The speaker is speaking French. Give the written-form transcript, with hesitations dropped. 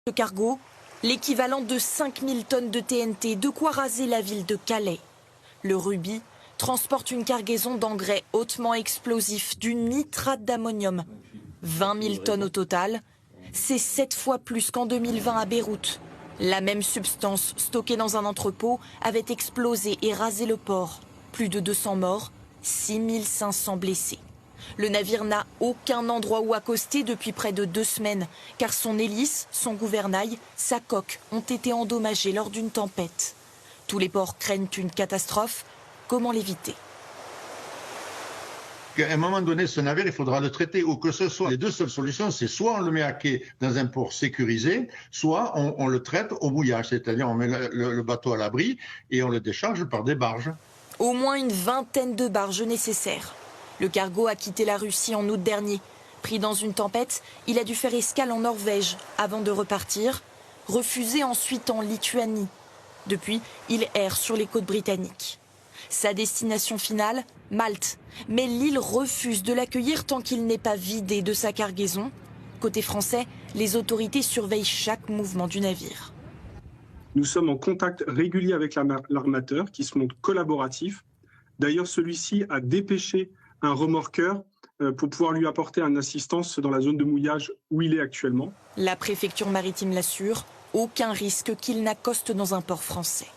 Le cargo, l'équivalent de 5000 tonnes de TNT, de quoi raser la ville de Calais. Le Ruby transporte une cargaison d'engrais hautement explosifs, du nitrate d'ammonium. 20 000 tonnes au total, c'est 7 fois plus qu'en 2020 à Beyrouth. La même substance stockée dans un entrepôt avait explosé et rasé le port. Plus de 200 morts, 6500 blessés. Le navire n'a aucun endroit où accoster depuis près de 2 semaines, car son hélice, son gouvernail, sa coque ont été endommagés lors d'une tempête. Tous les ports craignent une catastrophe. Comment l'éviter ? À un moment donné, ce navire, il faudra le traiter, ou que ce soit. Les deux seules solutions, c'est soit on le met à quai dans un port sécurisé, soit on le traite au mouillage, c'est-à-dire on met le bateau à l'abri et on le décharge par des barges. Au moins une vingtaine de barges nécessaires. Le cargo a quitté la Russie en août dernier. Pris dans une tempête, il a dû faire escale en Norvège avant de repartir, refusé ensuite en Lituanie. Depuis, il erre sur les côtes britanniques. Sa destination finale, Malte. Mais l'île refuse de l'accueillir tant qu'il n'est pas vidé de sa cargaison. Côté français, les autorités surveillent chaque mouvement du navire. Nous sommes en contact régulier avec l'armateur qui se montre collaboratif. D'ailleurs, celui-ci a dépêché un remorqueur pour pouvoir lui apporter une assistance dans la zone de mouillage où il est actuellement. La préfecture maritime l'assure, aucun risque qu'il n'accoste dans un port français.